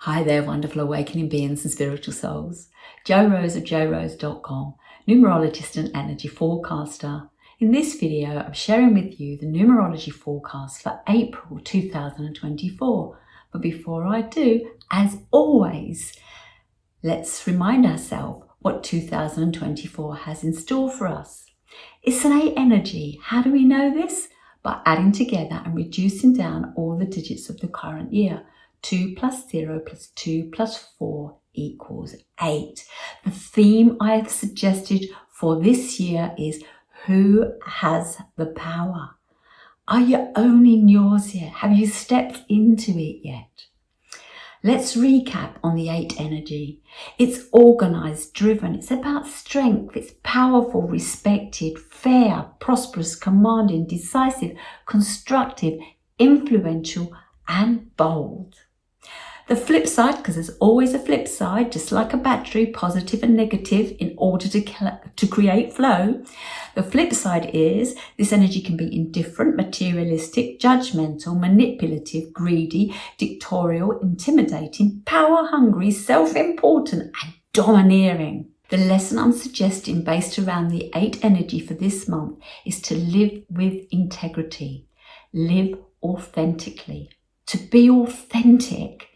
Hi there, wonderful awakening beings and spiritual souls. Jo Rose of jorose.com, numerologist and energy forecaster. In this video, I'm sharing with you the numerology forecast for April 2024. But before I do, as always, let's remind ourselves what 2024 has in store for us. It's an 8 energy. How do we know this? By adding together and reducing down all the digits of the current year. 2 plus 0 plus 2 plus 4 equals 8. The theme I have suggested for this year is who has the power? Are you owning yours yet? Have you stepped into it yet? Let's recap on the 8 energy. It's organized, driven. It's about strength. It's powerful, respected, fair, prosperous, commanding, decisive, constructive, influential, and bold. The flip side, because there's always a flip side, just like a battery, positive and negative, in order to create flow. The flip side is this energy can be indifferent, materialistic, judgmental, manipulative, greedy, dictatorial, intimidating, power-hungry, self-important, and domineering. The lesson I'm suggesting based around the 8 energy for this month is to live with integrity, live authentically. To be authentic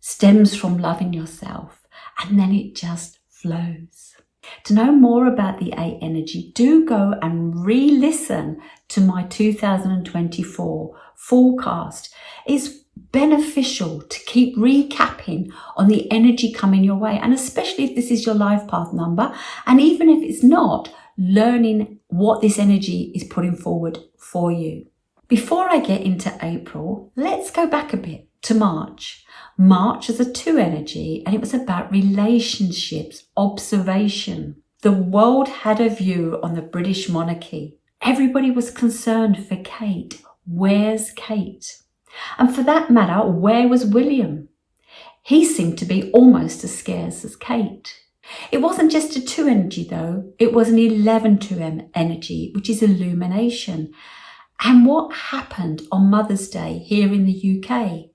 stems from loving yourself, and then it just flows. To know more about the 8 energy, do go and re-listen to my 2024 forecast. It's beneficial to keep recapping on the energy coming your way, and especially if this is your life path number, and even if it's not, learning what this energy is putting forward for you. Before I get into April, let's go back a bit to March. March is a 2 energy, and it was about relationships, observation. The world had a view on the British monarchy. Everybody was concerned for Kate. Where's Kate? And for that matter, where was William? He seemed to be almost as scarce as Kate. It wasn't just a 2 energy though, it was an 11-2 energy, which is illumination. And what happened on Mother's Day here in the UK?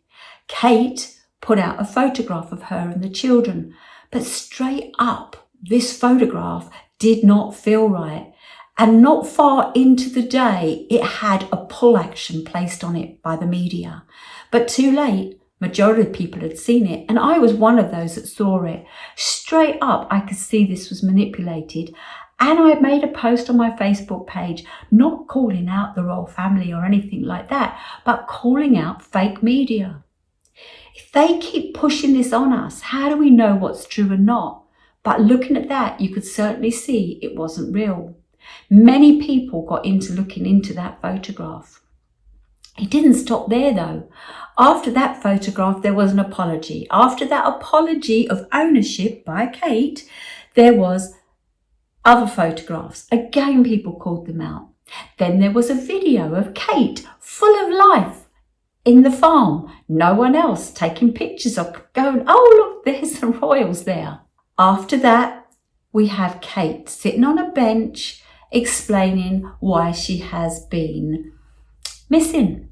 Kate put out a photograph of her and the children, but straight up, this photograph did not feel right. And not far into the day, it had a pull action placed on it by the media. But too late, majority of people had seen it, and I was one of those that saw it. Straight up, I could see this was manipulated. And I made a post on my Facebook page, not calling out the royal family or anything like that, but calling out fake media. If they keep pushing this on us, how do we know what's true and not? But looking at that, you could certainly see it wasn't real. Many people got into looking into that photograph. It didn't stop there though. After that photograph, there was an apology. After that apology of ownership by Kate, there was other photographs. Again, people called them out. Then there was a video of Kate full of life in the farm. No one else taking pictures of going, oh look, there's the royals there. After that, we have Kate sitting on a bench explaining why she has been missing.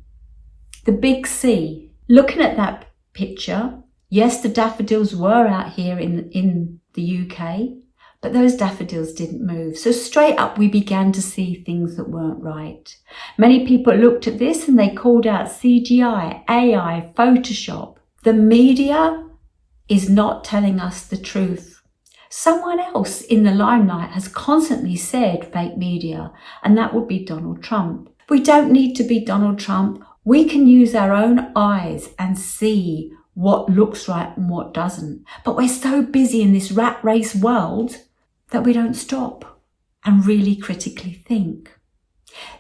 The big C. Looking at that picture, yes, the daffodils were out here in the UK, but those daffodils didn't move. So straight up, we began to see things that weren't right. Many people looked at this and they called out CGI, AI, Photoshop. The media is not telling us the truth. Someone else in the limelight has constantly said fake media, and that would be Donald Trump. We don't need to be Donald Trump. We can use our own eyes and see what looks right and what doesn't. But we're so busy in this rat race world that we don't stop and really critically think.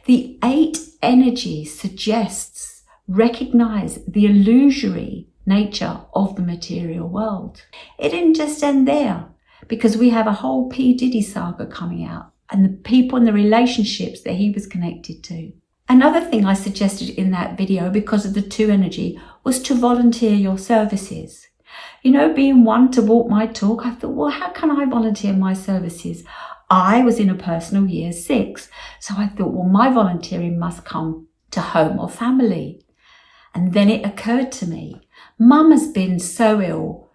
The 8 energy suggests recognize the illusory nature of the material world. It didn't just end there, because we have a whole P. Diddy saga coming out and the people and the relationships that he was connected to. Another thing I suggested in that video, because of the 2 energy, was to volunteer your services. You know, being one to walk my talk, I thought, well, how can I volunteer my services? I was in a personal year 6, so I thought, well, my volunteering must come to home or family. And then it occurred to me Mum has been so ill,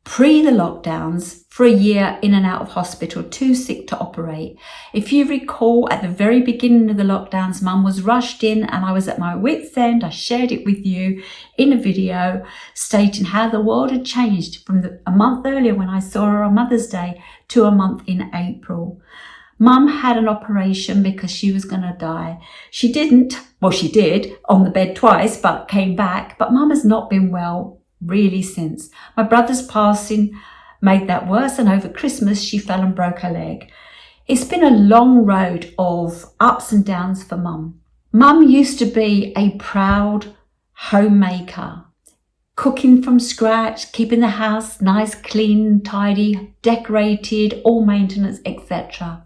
pre the lockdowns, for a year in and out of hospital, too sick to operate. If you recall, at the very beginning of the lockdowns, Mum was rushed in and I was at my wit's end. I shared it with you in a video stating how the world had changed from a month earlier when I saw her on Mother's Day to a month in April. Mum had an operation because she was going to die. She didn't, well, she did on the bed twice, but came back. But Mum has not been well really since. My brother's passing made that worse, and over Christmas she fell and broke her leg. It's been a long road of ups and downs for Mum. Mum used to be a proud homemaker, cooking from scratch, keeping the house nice, clean, tidy, decorated, all maintenance, etc.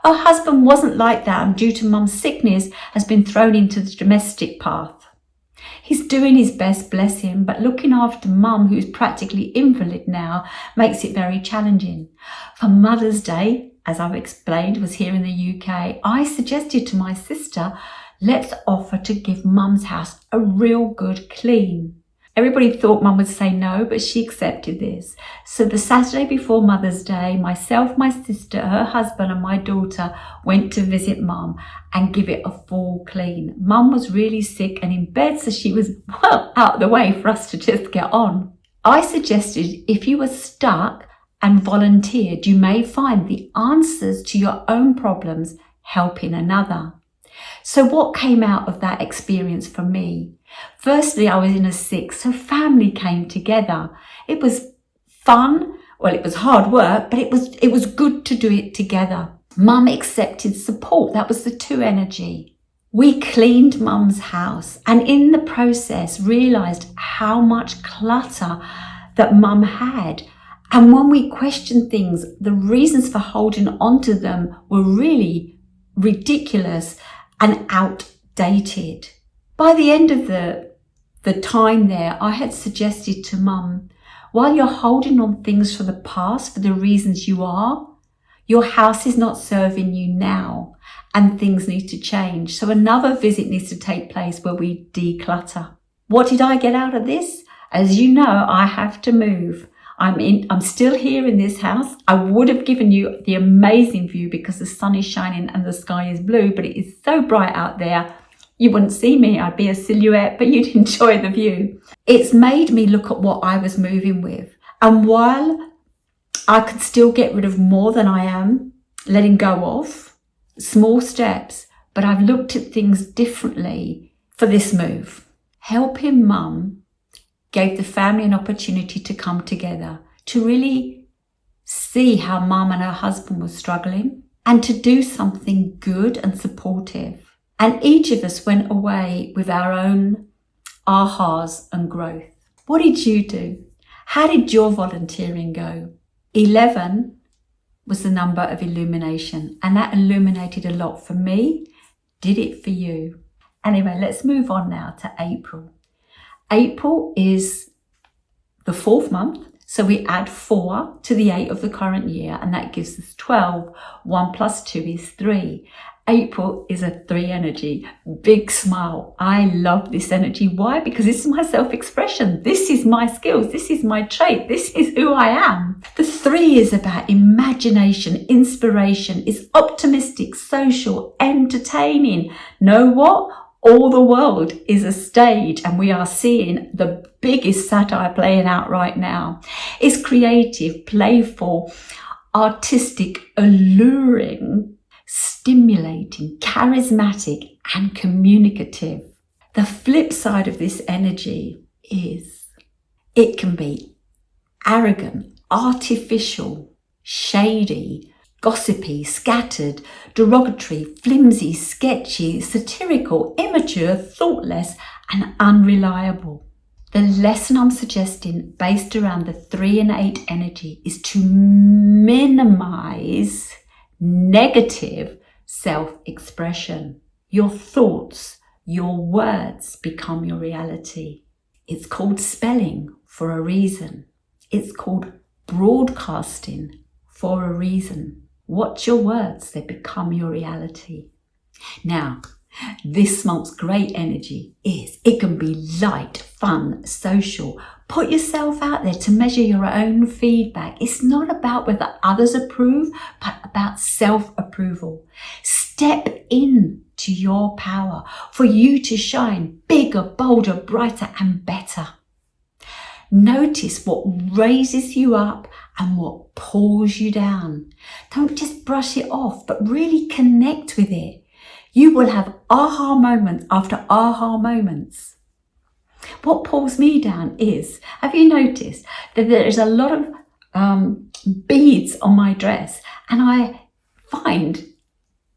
Her husband wasn't like that, and due to Mum's sickness has been thrown into the domestic path. He's doing his best, bless him, but looking after Mum, who's practically invalid now, makes it very challenging. For Mother's Day, as I've explained, was here in the UK, I suggested to my sister, let's offer to give Mum's house a real good clean. Everybody thought Mum would say no, but she accepted this. So the Saturday before Mother's Day, myself, my sister, her husband and my daughter went to visit Mum and give it a full clean. Mum was really sick and in bed, so she was well out of the way for us to just get on. I suggested if you were stuck and volunteered, you may find the answers to your own problems helping another. So what came out of that experience for me? Firstly, I was in a sick, so family came together. It was fun. Well, it was hard work, but it was good to do it together. Mum accepted support. That was the two energy. We cleaned Mum's house and in the process realised how much clutter that Mum had. And when we questioned things, the reasons for holding on to them were really ridiculous and outdated. By the end of the time there, I had suggested to Mum, while you're holding on things from the past for the reasons you are, your house is not serving you now and things need to change. So another visit needs to take place where we declutter. What did I get out of this? As you know, I have to move. I'm still here in this house. I would have given you the amazing view because the sun is shining and the sky is blue, but it is so bright out there. You wouldn't see me, I'd be a silhouette, but you'd enjoy the view. It's made me look at what I was moving with. And while I could still get rid of more than I am letting go of, small steps, but I've looked at things differently for this move. Helping Mum gave the family an opportunity to come together, to really see how Mum and her husband were struggling and to do something good and supportive. And each of us went away with our own ahas and growth. What did you do? How did your volunteering go? 11 was the number of illumination, and that illuminated a lot for me. Did it for you? Anyway, let's move on now to April. April is the 4th month, so we add 4 to the 8 of the current year, and that gives us 12. 1 plus 2 is 3. April is a 3 energy. Big smile. I love this energy. Why? Because this is my self-expression. This is my skills. This is my trait. This is who I am. The 3 is about imagination, inspiration. It's optimistic, social, entertaining. Know what? All the world is a stage and we are seeing the biggest satire playing out right now. It's creative, playful, artistic, alluring, stimulating, charismatic and communicative. The flip side of this energy is it can be arrogant, artificial, shady, gossipy, scattered, derogatory, flimsy, sketchy, satirical, immature, thoughtless and unreliable. The lesson I'm suggesting based around the 3 and 8 energy is to minimize negative self-expression. Your thoughts, your words become your reality. It's called spelling for a reason. It's called broadcasting for a reason. Watch your words, they become your reality. Now, This month's great energy is it can be light, fun, social. Put yourself out there to measure your own feedback. It's not about whether others approve, but about self-approval. Step in to your power for you to shine bigger, bolder, brighter, and better. Notice what raises you up and what pulls you down. Don't just brush it off, but really connect with it. You will have aha moments after aha moments. What pulls me down is, have you noticed that there is a lot of beads on my dress, and I find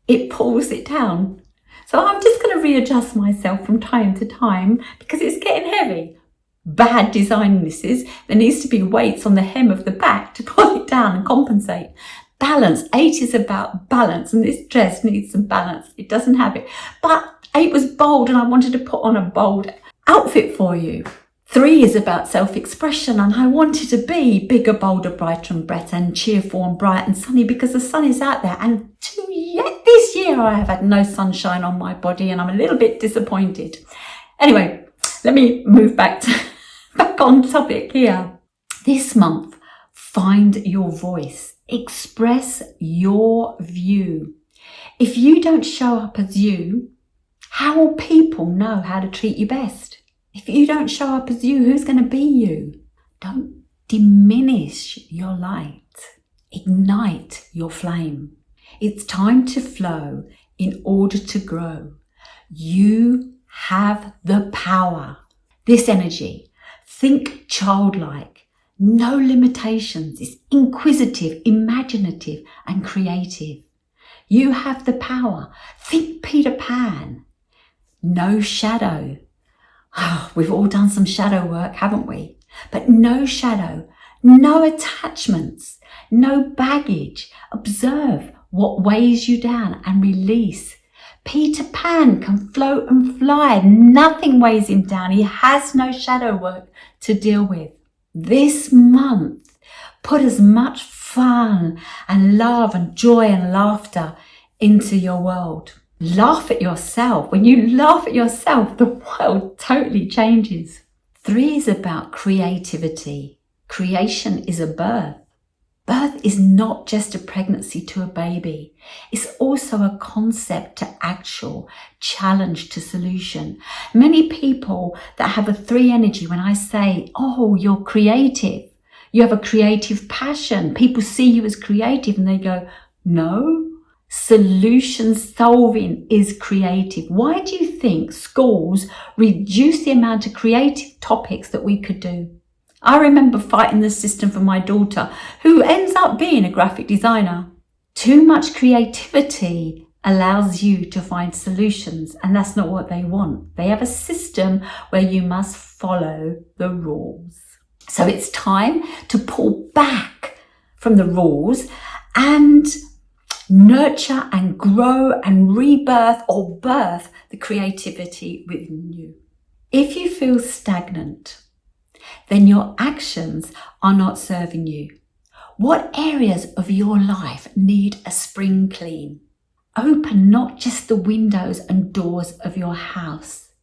it pulls it down. So I'm just going to readjust myself from time to time because it's getting heavy. Bad design this is. There needs to be weights on the hem of the back to pull it down and compensate. Balance. 8 is about balance, and this dress needs some balance. It doesn't have it. But 8 was bold, and I wanted to put on a bold outfit for you. 3 is about self-expression, and I wanted to be bigger, bolder, brighter and better and cheerful and bright and sunny because the sun is out there. And this year I have had no sunshine on my body, and I'm a little bit disappointed. Anyway, let me move back on topic here. This month, find your voice. Express your view. If you don't show up as you, how will people know how to treat you best? If you don't show up as you, who's going to be you? Don't diminish your light. Ignite your flame. It's time to flow in order to grow. You have the power. This energy, think childlike. No limitations. It's inquisitive, imaginative, and creative. You have the power. Think Peter Pan. No shadow. Oh, we've all done some shadow work, haven't we? But no shadow, no attachments, no baggage. Observe what weighs you down and release. Peter Pan can float and fly. Nothing weighs him down. He has no shadow work to deal with. This month, put as much fun and love and joy and laughter into your world. Laugh at yourself. When you laugh at yourself, the world totally changes. 3 is about creativity. Creation is a birth. Birth is not just a pregnancy to a baby. It's also a concept to actual, challenge to solution. Many people that have a 3 energy, when I say, oh, you're creative, you have a creative passion, people see you as creative and they go, no, solution solving is creative. Why do you think schools reduce the amount of creative topics that we could do? I remember fighting the system for my daughter, who ends up being a graphic designer. Too much creativity allows you to find solutions, and that's not what they want. They have a system where you must follow the rules. So it's time to pull back from the rules and nurture and grow and rebirth or birth the creativity within you. If you feel stagnant, then your actions are not serving you. What areas of your life need a spring clean? Open not just the windows and doors of your house,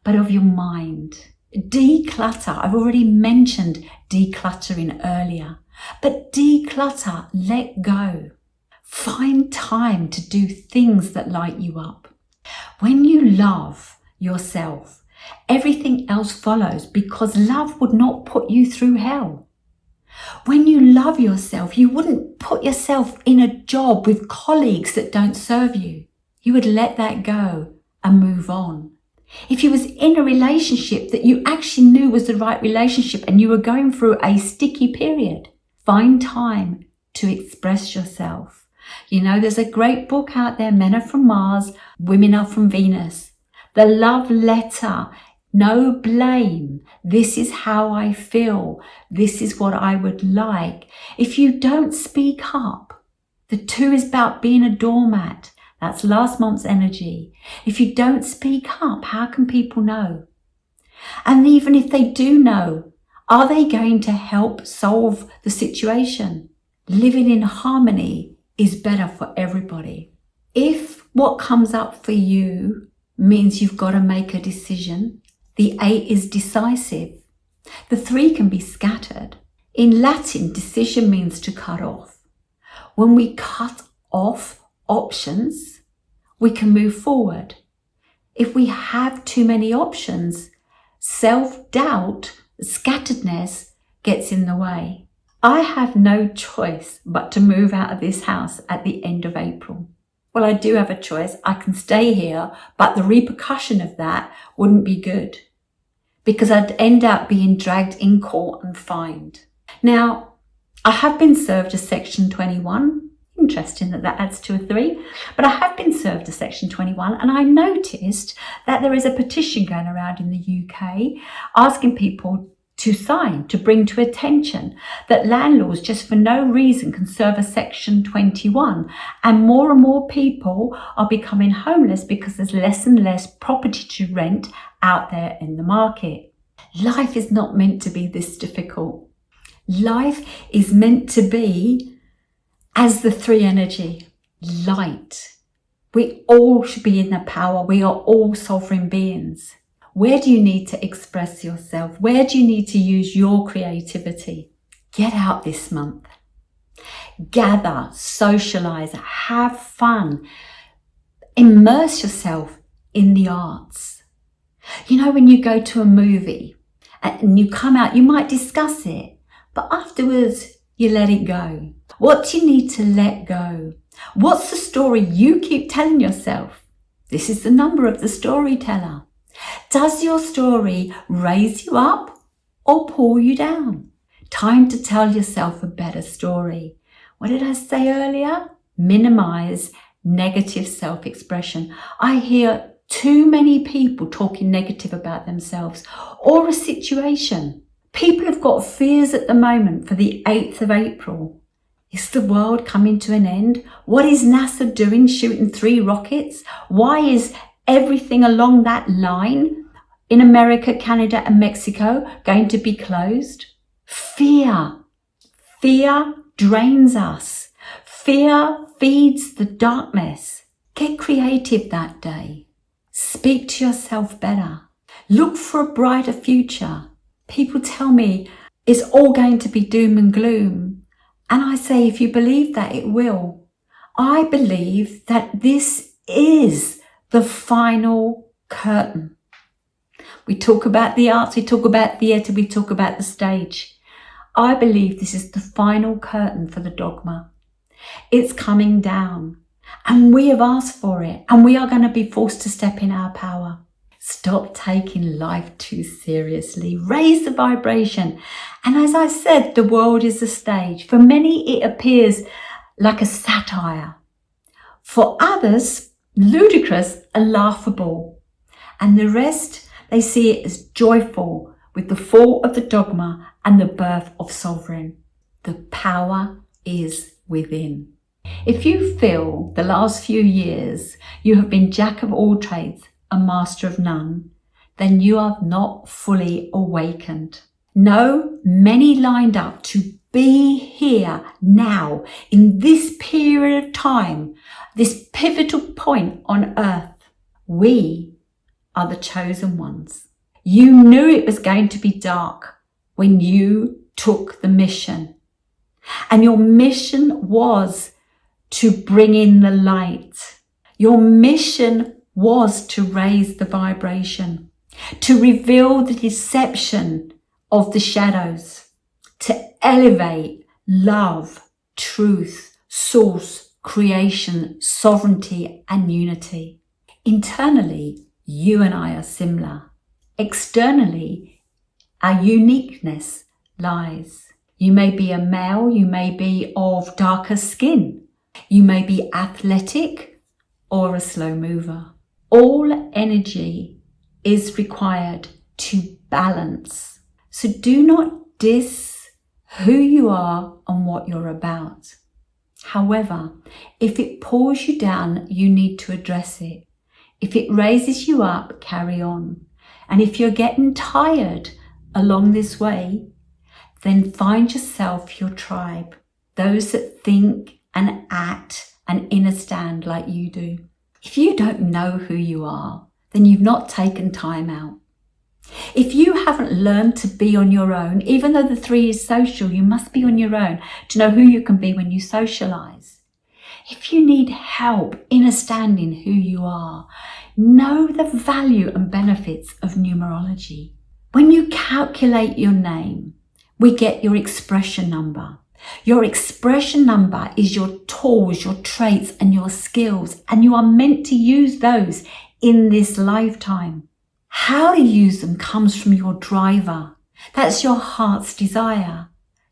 but of your mind. Declutter. I've already mentioned decluttering earlier, but declutter, let go. Find time to do things that light you up. When you love yourself, everything else follows, because love would not put you through hell. When you love yourself, you wouldn't put yourself in a job with colleagues that don't serve you. You would let that go and move on. If you was in a relationship that you actually knew was the right relationship and you were going through a sticky period, find time to express yourself. You know, there's a great book out there, Men Are From Mars, Women Are From Venus. The love letter, no blame. This is how I feel. This is what I would like. If you don't speak up, the 2 is about being a doormat. That's last month's energy. If you don't speak up, how can people know? And even if they do know, are they going to help solve the situation? Living in harmony is better for everybody. If what comes up for you means you've got to make a decision. The 8 is decisive. The 3 can be scattered. In Latin, decision means to cut off. When we cut off options, we can move forward. If we have too many options, self-doubt, scatteredness gets in the way. I have no choice but to move out of this house at the end of April. Well, I do have a choice. I can stay here, but the repercussion of that wouldn't be good because I'd end up being dragged in court and fined. Now, I have been served a Section 21. Interesting that adds to a 3. But I have been served a Section 21 and I noticed that there is a petition going around in the UK asking people to sign, to bring to attention that landlords just for no reason can serve a Section 21, and more people are becoming homeless because there's less and less property to rent out there in the market. Life is not meant to be this difficult. Life is meant to be as the 3 energy, light. We all should be in the power. We are all sovereign beings. Where do you need to express yourself? Where do you need to use your creativity? Get out this month. Gather, socialize, have fun. Immerse yourself in the arts. You know, when you go to a movie and you come out, you might discuss it, but afterwards you let it go. What do you need to let go? What's the story you keep telling yourself? This is the number of the storyteller. Does your story raise you up or pull you down? Time to tell yourself a better story. What did I say earlier? Minimize negative self-expression. I hear too many people talking negative about themselves or a situation. People have got fears at the moment for the 8th of April. Is the world coming to an end? What is NASA doing, shooting 3 rockets? Why is everything along that line in America, Canada and Mexico going to be closed? Fear. Fear drains us. Fear feeds the darkness. Get creative that day. Speak to yourself better. Look for a brighter future. People tell me it's all going to be doom and gloom. And I say, if you believe that, it will. I believe that this is the final curtain. We talk about the arts, we talk about theatre, we talk about the stage. I believe this is the final curtain for the dogma. It's coming down and we have asked for it and we are going to be forced to step in our power. Stop taking life too seriously. Raise the vibration. And as I said, the world is a stage. For many, it appears like a satire. For others, ludicrous and laughable. And the rest, they see it as joyful with the fall of the dogma and the birth of sovereign. The power is within. If you feel the last few years you have been jack of all trades, a master of none, then you are not fully awakened. No, many lined up to be here now in this period of time, this pivotal point on earth. We are the chosen ones. You knew it was going to be dark when you took the mission. And your mission was to bring in the light. Your mission was to raise the vibration, to reveal the deception of the shadows, to elevate love, truth, source, creation, sovereignty, and unity. Internally, you and I are similar. Externally, our uniqueness lies. You may be a male, you may be of darker skin, you may be athletic or a slow mover. All energy is required to balance. So do not diss who you are and what you're about. However, if it pulls you down, you need to address it. If it raises you up, carry on. And if you're getting tired along this way, then find yourself your tribe, those that think and act and understand like you do. If you don't know who you are, then you've not taken time out. If you haven't learned to be on your own, even though the 3 is social, you must be on your own to know who you can be when you socialize. If you need help in understanding who you are, know the value and benefits of numerology. When you calculate your name, we get your expression number. Your expression number is your tools, your traits, and your skills, and you are meant to use those in this lifetime. How to use them comes from your driver. That's your heart's desire.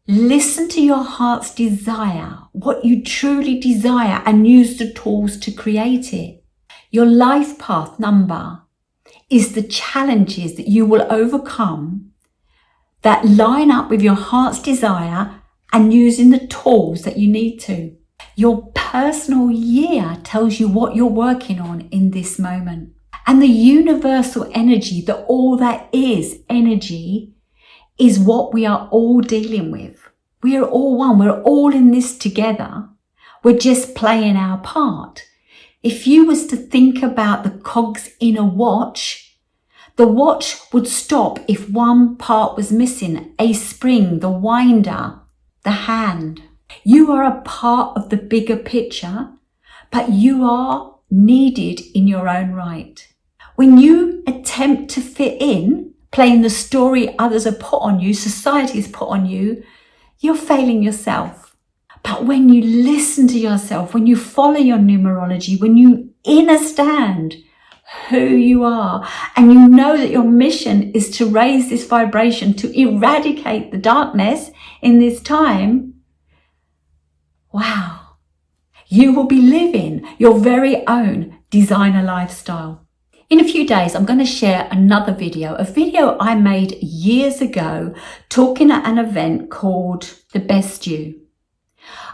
Listen to your heart's desire, what you truly desire, and use the tools to create it. Your life path number is the challenges that you will overcome that line up with your heart's desire and using the tools that you need to. Your personal year tells you what you're working on in this moment. And the universal energy, that all that is energy, is what we are all dealing with. We are all one. We're all in this together. We're just playing our part. If you was to think about the cogs in a watch, the watch would stop if one part was missing, a spring, the winder, the hand. You are a part of the bigger picture, but you are needed in your own right. When you attempt to fit in, playing the story others have put on you, society has put on you, you're failing yourself. But when you listen to yourself, when you follow your numerology, when you understand who you are, and you know that your mission is to raise this vibration, to eradicate the darkness in this time, wow, you will be living your very own designer lifestyle. In a few days, I'm going to share another video, a video I made years ago talking at an event called The Best You.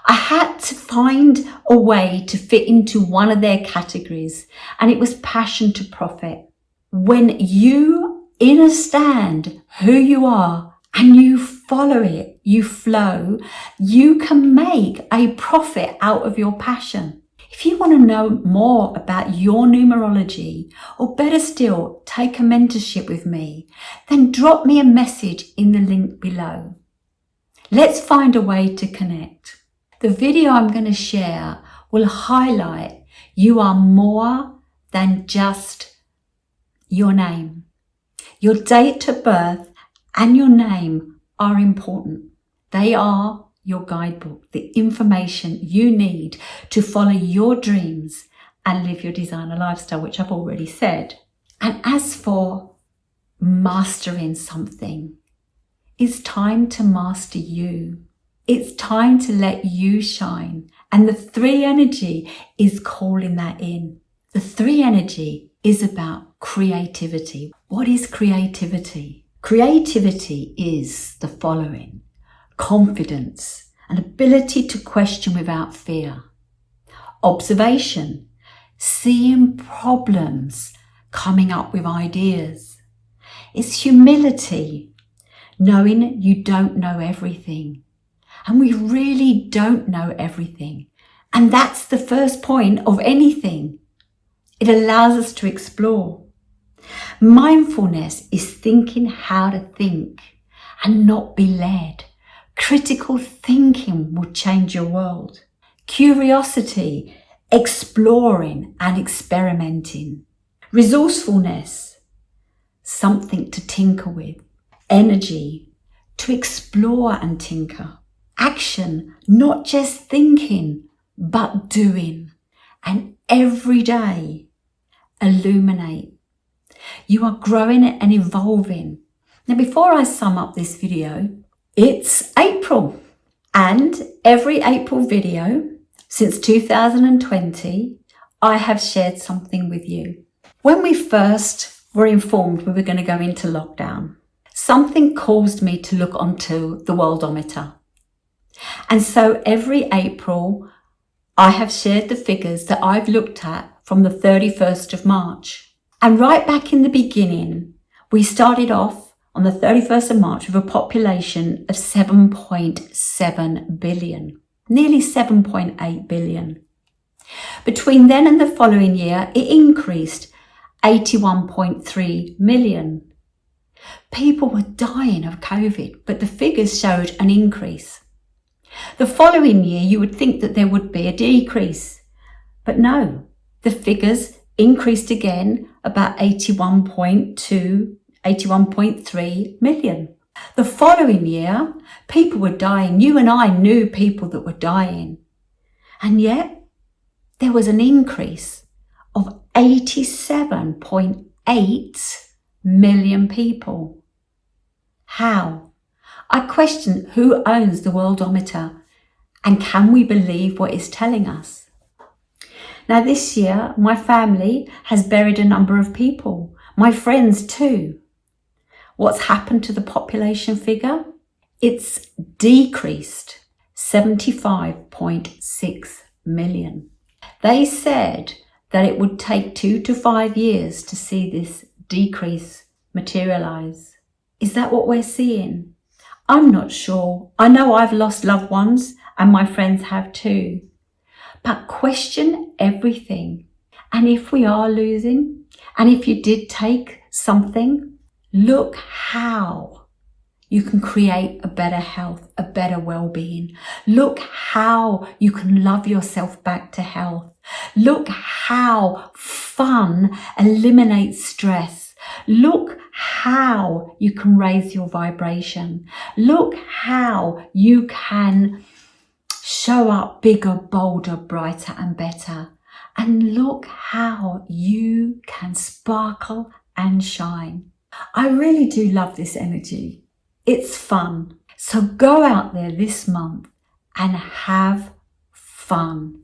I had to find a way to fit into one of their categories, and it was passion to profit. When you understand who you are and you follow it, you flow, you can make a profit out of your passion. If you want to know more about your numerology, or better still, take a mentorship with me, then drop me a message in the link below. Let's find a way to connect. The video I'm going to share will highlight you are more than just your name. Your date of birth and your name are important. They are your guidebook, the information you need to follow your dreams and live your designer lifestyle, which I've already said. And as for mastering something, it's time to master you. It's time to let you shine. And the 3 energy is calling that in. The 3 energy is about creativity. What is creativity? Creativity is the following: confidence, an ability to question without fear. Observation, seeing problems, coming up with ideas. It's humility, knowing you don't know everything. And we really don't know everything. And that's the first point of anything. It allows us to explore. Mindfulness is thinking how to think and not be led. Critical thinking will change your world. Curiosity, exploring and experimenting. Resourcefulness, something to tinker with. Energy, to explore and tinker. Action, not just thinking, but doing. And every day, illuminate. You are growing and evolving. Now, before I sum up this video, it's April, and every April video since 2020, I have shared something with you. When we first were informed we were going to go into lockdown, something caused me to look onto the worldometer. And so every April, I have shared the figures that I've looked at from the 31st of March. And right back in the beginning, we started off on the 31st of March with a population of 7.7 billion, nearly 7.8 billion. Between then and the following year, it increased, 81.3 million. People were dying of COVID, but the figures showed an increase. The following year, you would think that there would be a decrease, but no, the figures increased again, about 81.3 million. The following year, people were dying. You and I knew people that were dying. And yet, there was an increase of 87.8 million people. How? I question who owns the worldometer, and can we believe what it's telling us? Now this year, my family has buried a number of people, my friends too. What's happened to the population figure? It's decreased 75.6 million. They said that it would take 2 to 5 years to see this decrease materialize. Is that what we're seeing? I'm not sure. I know I've lost loved ones and my friends have too. But question everything. And if we are losing, and if you did take something, look how you can create a better health, a better well-being. Look how you can love yourself back to health. Look how fun eliminates stress. Look how you can raise your vibration. Look how you can show up bigger, bolder, brighter and better. And look how you can sparkle and shine. I really do love this energy. It's fun. So go out there this month and have fun.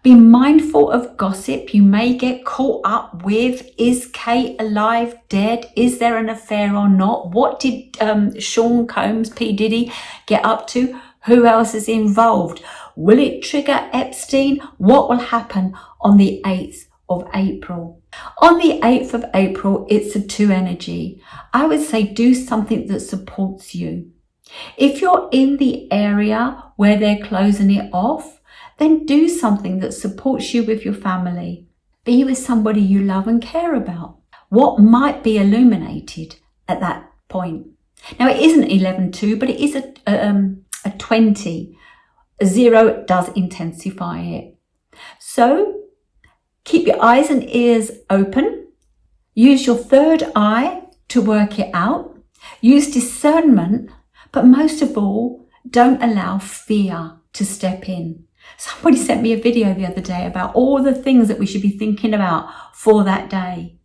Be mindful of gossip you may get caught up with. Is Kate alive, dead? Is there an affair or not? What did Sean Combs, P. Diddy, get up to? Who else is involved? Will it trigger Epstein? What will happen on the 8th of April? On the 8th of April, it's a 2 energy. I would say do something that supports you. If you're in the area where they're closing it off, then do something that supports you with your family. Be with somebody you love and care about. What might be illuminated at that point? Now, it isn't 11-2, but it is a 20. A 0 does intensify it. So keep your eyes and ears open. Use your third eye to work it out. Use discernment, but most of all, don't allow fear to step in. Somebody sent me a video the other day about all the things that we should be thinking about for that day.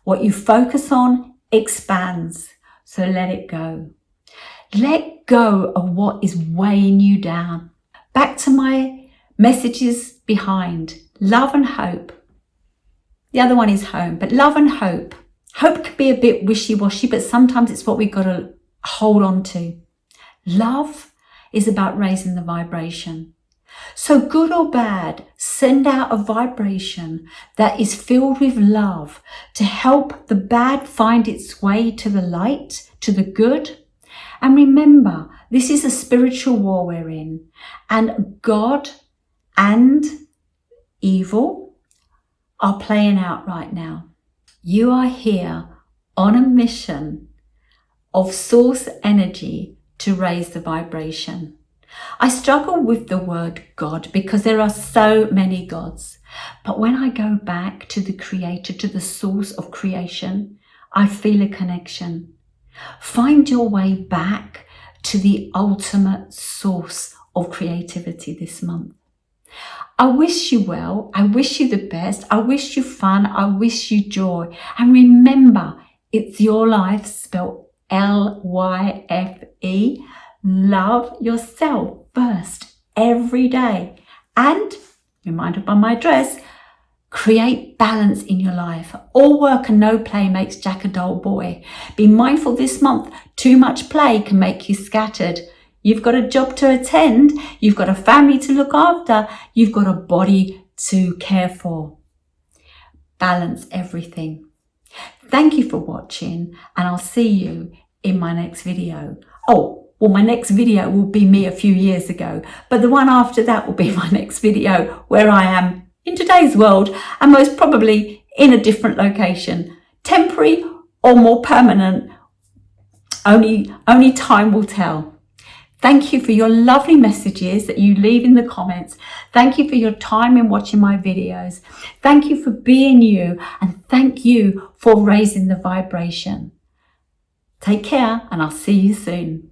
What you focus on expands, so let it go. Let go of what is weighing you down. Back to my messages behind. Love and hope. The other one is home, but love and hope. Hope can be a bit wishy-washy, but sometimes it's what we've got to hold on to. Love is about raising the vibration. So good or bad, send out a vibration that is filled with love to help the bad find its way to the light, to the good. And remember, this is a spiritual war we're in, and God and evil are playing out right now. You are here on a mission of source energy to raise the vibration. I struggle with the word God because there are so many gods. But when I go back to the creator, to the source of creation, I feel a connection. Find your way back to the ultimate source of creativity this month. I wish you well. I wish you the best. I wish you fun. I wish you joy. And remember, it's your life, spelled L-Y-F-E. Love yourself first every day. And, reminded by my address, create balance in your life. All work and no play makes Jack a dull boy. Be mindful this month, too much play can make you scattered. You've got a job to attend, you've got a family to look after, you've got a body to care for. Balance everything. Thank you for watching, and I'll see you in my next video. Oh, well, my next video will be me a few years ago, but the one after that will be my next video where I am in today's world and most probably in a different location, temporary or more permanent. Only time will tell. Thank you for your lovely messages that you leave in the comments. Thank you for your time in watching my videos. Thank you for being you, and thank you for raising the vibration. Take care, and I'll see you soon.